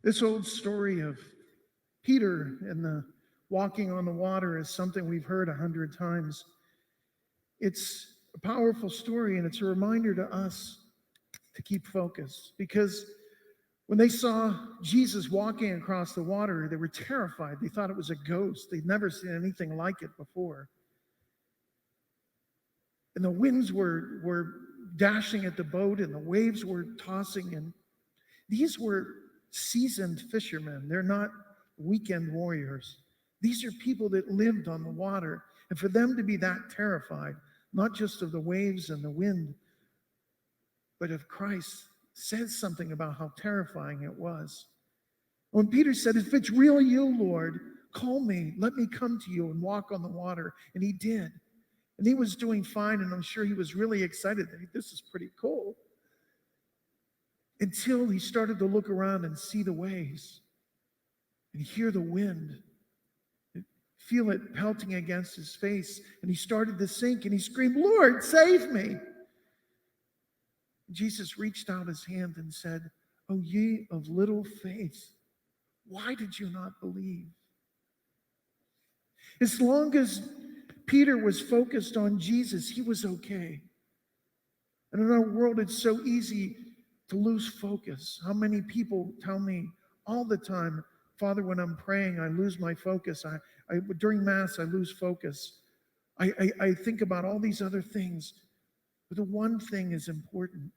This old story of Peter and the walking on the water is something we've heard 100 times. It's a powerful story, and it's a reminder to us to keep focused, because when they saw Jesus walking across the water, they were terrified. They thought it was a ghost. They'd never seen anything like it before. And the winds were dashing at the boat, and the waves were tossing. And these were seasoned fishermen. They're not weekend warriors. These are people that lived on the water. And for them to be that terrified, not just of the waves and the wind, but of Christ, says something about how terrifying it was. When Peter said, "If it's really you, Lord, call me. Let me come to you and walk on the water." And he did. And he was doing fine, and I'm sure he was really excited that this is pretty cool. Until he started to look around and see the waves and hear the wind, and feel it pelting against his face. And he started to sink, and he screamed, "Lord, save me." Jesus reached out his hand and said, "O ye of little faith, why did you not believe?" As long as Peter was focused on Jesus, he was okay. And in our world, it's so easy to lose focus. How many people tell me all the time, "Father, when I'm praying, I lose my focus. During Mass, I lose focus. I think about all these other things." But the one thing is important.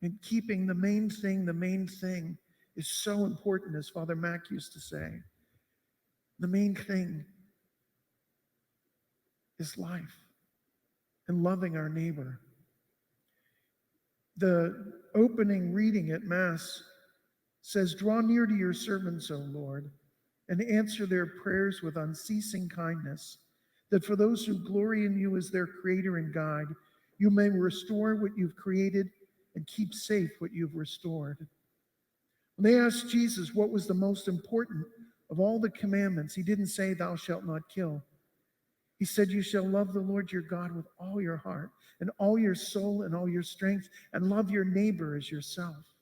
And keeping the main thing is so important, as Father Mac used to say. The main thing is life and loving our neighbor. The opening reading at Mass says, "Draw near to your servants, O Lord, and answer their prayers with unceasing kindness, that for those who glory in you as their creator and guide, you may restore what you've created and keep safe what you've restored." When they asked Jesus what was the most important of all the commandments, he didn't say, "Thou shalt not kill." He said, "You shall love the Lord your God with all your heart and all your soul and all your strength, and love your neighbor as yourself."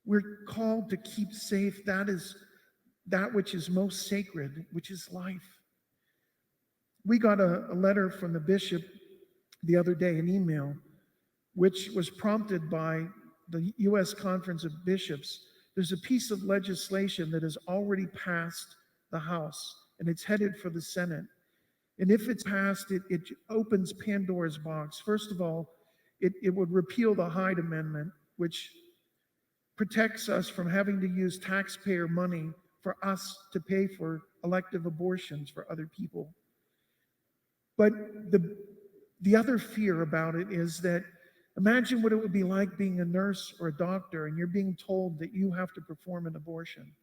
We're called to keep safe that which is most sacred, which is life. We got a letter from the bishop the other day, an email, which was prompted by the U.S. Conference of Bishops. There's a piece of legislation that has already passed the House, and it's headed for the Senate. And if it's passed, it opens Pandora's box. First of all, it would repeal the Hyde Amendment, which protects us from having to use taxpayer money for us to pay for elective abortions for other people. But the other fear about it is that, imagine what it would be like being a nurse or a doctor, and you're being told that you have to perform an abortion.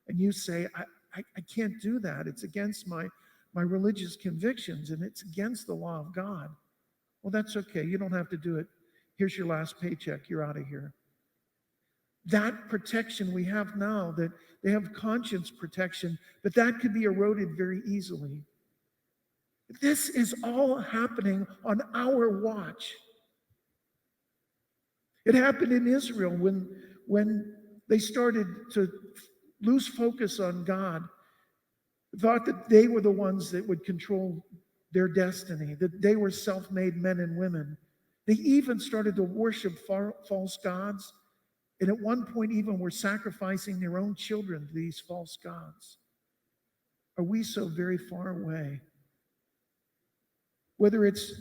And you say, I can't do that. It's against my religious convictions, and it's against the law of God. Well, that's okay. You don't have to do it. Here's your last paycheck. You're out of here. That protection we have now, that they have conscience protection, but that could be eroded very easily. This is all happening on our watch. It happened in Israel when they started to lose focus on God, thought that they were the ones that would control their destiny, that they were self-made men and women. They even started to worship false gods, and at one point even were sacrificing their own children to these false gods. Are we so very far away? Whether it's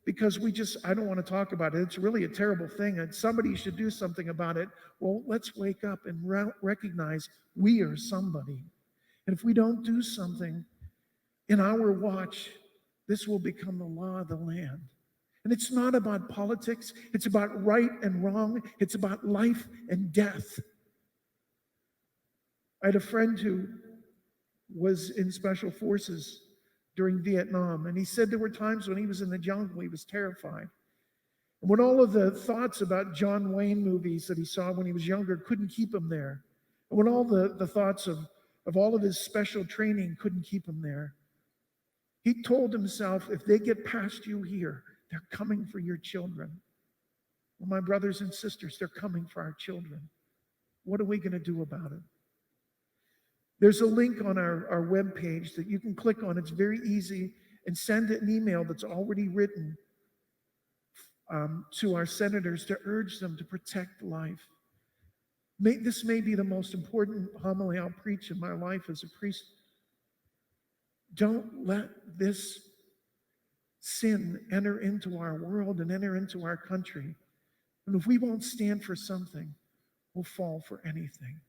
because I don't want to talk about it, it's really a terrible thing, and somebody should do something about it. Well, let's wake up and recognize we are somebody. And if we don't do something in our watch, this will become the law of the land. And it's not about politics. It's about right and wrong. It's about life and death. I had a friend who was in special forces during Vietnam, and he said there were times when he was in the jungle, he was terrified. And when all of the thoughts about John Wayne movies that he saw when he was younger couldn't keep him there, and when all the thoughts of all of his special training couldn't keep him there, he told himself, if they get past you here, they're coming for your children. Well, my brothers and sisters, they're coming for our children. What are we going to do about it? There's a link on our webpage that you can click on. It's very easy, and send an email that's already written to our senators to urge them to protect life. This may be the most important homily I'll preach in my life as a priest. Don't let this sin enter into our world and enter into our country. And if we won't stand for something, we'll fall for anything.